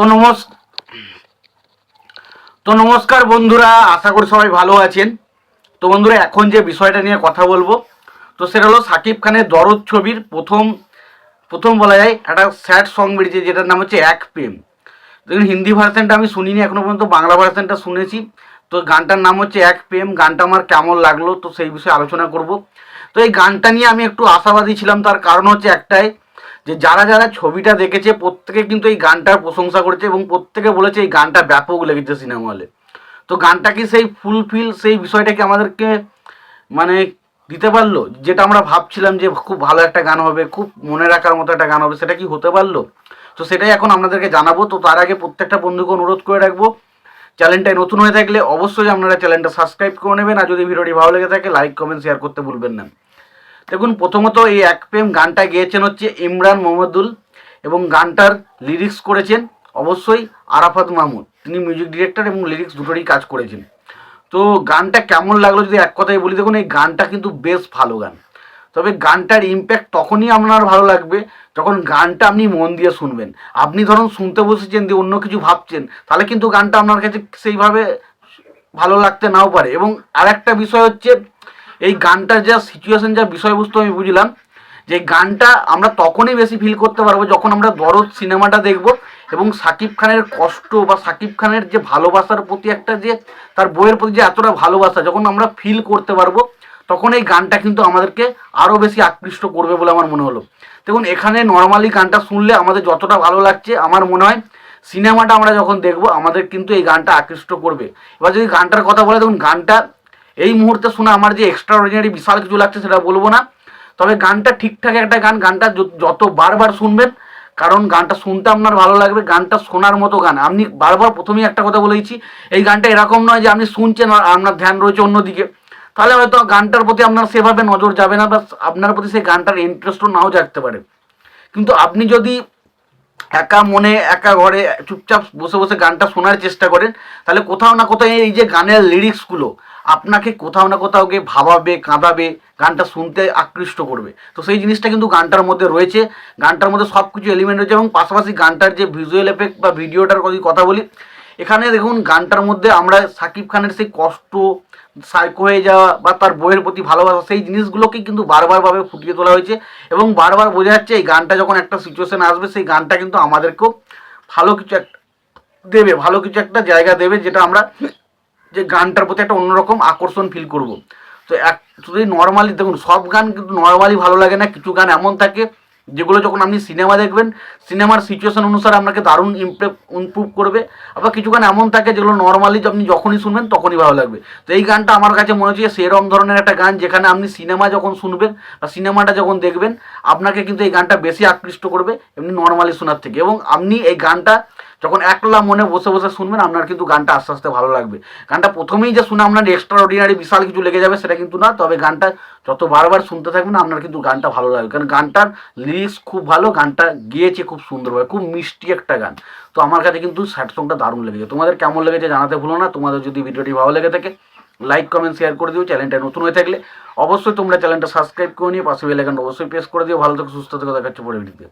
তো নমস্কার বন্ধুরা, আশা করি সবাই ভালো আছেন। তো বন্ধুরা, এখন যে বিষয়টা নিয়ে কথা বলবো তো সেটা হলো সাকিব খানের দরদ ছবির প্রথম প্রথম বলা যায় একটা স্যাড সং বেরিয়েছে, যেটার নাম হচ্ছে এক প্রেম। দেখুন, হিন্দি ভার্সনটা আমি শুনিনি এখনো পর্যন্ত, বাংলা ভার্সনটা শুনেছি। তো গানটার নাম হচ্ছে এক প্রেম। গানটা আমার কেমন লাগলো তো সেই বিষয়ে আলোচনা করব। তো এই গানটা নিয়ে আমি একটু আশাবাদী ছিলাম, তার কারণ হচ্ছে একটাই, যে যারা যারা ছবিটা দেখেছে প্রত্যেকে কিন্তু এই গানটার প্রশংসা করেছে এবং প্রত্যেকে বলেছে এই গানটা ব্যাপক লেগেছে সিনেমা হলে। তো গানটা কি সেই ফুলফিল সেই বিষয়টা কি আমাদেরকে মানে দিতে পারলো, যেটা আমরা ভাবছিলাম যে খুব ভালো একটা গান হবে, খুব মনে রাখার মতো একটা গান হবে, সেটা কি হতে পারলো? তো সেটাই এখন আপনাদেরকে জানাবো। তো তার আগে প্রত্যেকটা বন্ধুকে অনুরোধ করে রাখবো, চ্যানেলটায় নতুন হয়ে থাকলে অবশ্যই আপনারা চ্যানেলটা সাবস্ক্রাইব করে নেবেন, আর যদি ভিডিওটি ভালো লেগে থাকে লাইক কমেন্ট শেয়ার করতে ভুলবেন না। দেখুন, প্রথমত এই এক প্রেম গানটা গেয়েছেন হচ্ছে ইমরান মোহাম্মদুল, এবং গানটার লিরিক্স করেছেন অবশ্যই আরাফাত মাহমুদ। তিনি মিউজিক ডিরেক্টর এবং লিরিক্স দুটোরই কাজ করেছেন। তো গানটা কেমন লাগলো যদি এক কথায় বলি, দেখুন এই গানটা কিন্তু বেশ ভালো গান। তবে গানটার ইম্প্যাক্ট তখনই আপনার ভালো লাগবে যখন গানটা আপনি মন দিয়ে শুনবেন। আপনি ধরুন শুনতে বসেছেন দিয়ে অন্য কিছু ভাবছেন, তাহলে কিন্তু গানটা আপনার কাছে সেইভাবে ভালো লাগতে নাও পারে। এবং আর একটা বিষয় হচ্ছে, এই গানটার যা সিচুয়েশন, যা বিষয়বস্তু আমি বুঝলাম, যে গানটা আমরা তখনই বেশি ফিল করতে পারবো যখন আমরা দরদ সিনেমাটা দেখব এবং সাকিব খানের কষ্ট বা সাকিব খানের যে ভালোবাসার প্রতি একটা, যে তার বইয়ের প্রতি যে এতটা ভালোবাসা যখন আমরা ফিল করতে পারবো, তখন এই গানটা কিন্তু আমাদেরকে আরও বেশি আকৃষ্ট করবে বলে আমার মনে হলো। দেখুন, এখানে নর্মালি গানটা শুনলে আমাদের যতটা ভালো লাগছে, আমার মনে হয় সিনেমাটা আমরা যখন দেখবো আমাদের কিন্তু এই গানটা আকৃষ্ট করবে। এবার যদি গানটার কথা বলে, দেখুন গানটা এই মুহূর্তে শুনে আমার যে এক্সট্রা অর্ডিনারি বিশাল কিছু লাগছে সেটা বলবো না, তবে গানটা ঠিকঠাক একটা গান। গানটা যত বারবার শুনবেন, কারণ গানটা শুনতে আপনার ভালো লাগবে, গানটা শোনার মতো গান। আপনি বারবার প্রথমেই একটা কথা বলেছি, এই গানটা এরকম নয় যে আপনি শুনছেন আর আপনার ধ্যান রয়েছে অন্যদিকে, তাহলে হয়তো গানটার প্রতি আপনার সেভাবে নজর যাবে না, বা আপনার প্রতি সেই গানটার ইন্টারেস্টও নাও জাগতে পারে। কিন্তু আপনি যদি একা মনে একা ঘরে চুপচাপ বসে বসে গানটা শোনার চেষ্টা করেন, তাহলে কোথাও না কোথাও এই যে গানের লিরিক্সগুলো আপনাকে কোথাও না কোথাও গিয়ে ভাবাবে, কাঁদাবে, গানটা শুনতে আকৃষ্ট করবে। তো সেই জিনিসটা কিন্তু গানটার মধ্যে রয়েছে। গানটার মধ্যে সব কিছু এলিমেন্ট রয়েছে, এবং পাশাপাশি গানটার যে ভিজুয়াল এফেক্ট বা ভিডিওটার কথা বলি, এখানে দেখুন গানটার মধ্যে আমরা সাকিব খানের সেই কষ্ট, সাইকো হয়ে যাওয়া বা তার বইয়ের প্রতি ভালোবাসা, সেই জিনিসগুলোকে কিন্তু বারবারভাবে ফুটিয়ে তোলা হয়েছে। এবং বারবার বোঝা যাচ্ছে এই গানটা যখন একটা সিচুয়েশন আসবে, সেই গানটা কিন্তু আমাদেরকেও ভালো কিছু একটা দেবে, ভালো কিছু একটা জায়গা দেবে, যেটা আমরা যে গানটার প্রতি একটা অন্যরকম আকর্ষণ ফিল করব। তো শুধু নর্মালি দেখুন, সব গান কিন্তু নর্মালি ভালো লাগে না। কিছু গান এমন থাকে যেগুলো যখন আপনি সিনেমা দেখবেন, সিনেমার সিচুয়েশন অনুসারে আপনাকে দারুণ ইমপ্রুভ করবে। আবার কিছু গান এমন থাকে যেগুলো নর্মালি আপনি যখনই শুনবেন তখনই ভালো লাগবে। তো এই গানটা আমার কাছে মনে হচ্ছে সেরকম ধরনের একটা গান, যেখানে আপনি সিনেমা যখন শুনবেন বা সিনেমাটা যখন দেখবেন, আপনাকে কিন্তু এই গানটা বেশি আকৃষ্ট করবে এমনি নর্মালি শোনার থেকে। এবং আপনি এই গানটা যখন একলা মনে বসে বসে শুনবেন, আপনার কিন্তু গানটা আস্তে আস্তে ভালো লাগবে। গানটা প্রথমেই যে শুনে আপনার এক্সট্রা অর্ডিনারি বিশাল কিছু লেগে যাবে সেটা কিন্তু না, তবে গানটা যত বারবার শুনতে থাকবেন আপনার কিন্তু গানটা ভালো লাগবে, কারণ গানটার লিরিক্স খুব ভালো, গানটা গিয়েছে খুব সুন্দরভাবে, খুব মিষ্টি একটা গান। তো আমার কাছে কিন্তু স্যাড সংটা দারুণ লেগেছে। তোমাদের কেমন লেগেছে জানাতে ভুলো না। তোমাদের যদি ভিডিওটি ভালো লেগে থাকে লাইক কমেন্ট শেয়ার করে দিও। চ্যানেলটা নতুন হয়ে থাকলে অবশ্যই তোমরা চ্যানেলটা সাবস্ক্রাইব করে নিয়ে পাশে বেল আইকনটা অবশ্যই প্রেস করে দিও। ভালো থেকে সুস্থ থেকে দেখাচ্ছে পরে ভিডিওতে।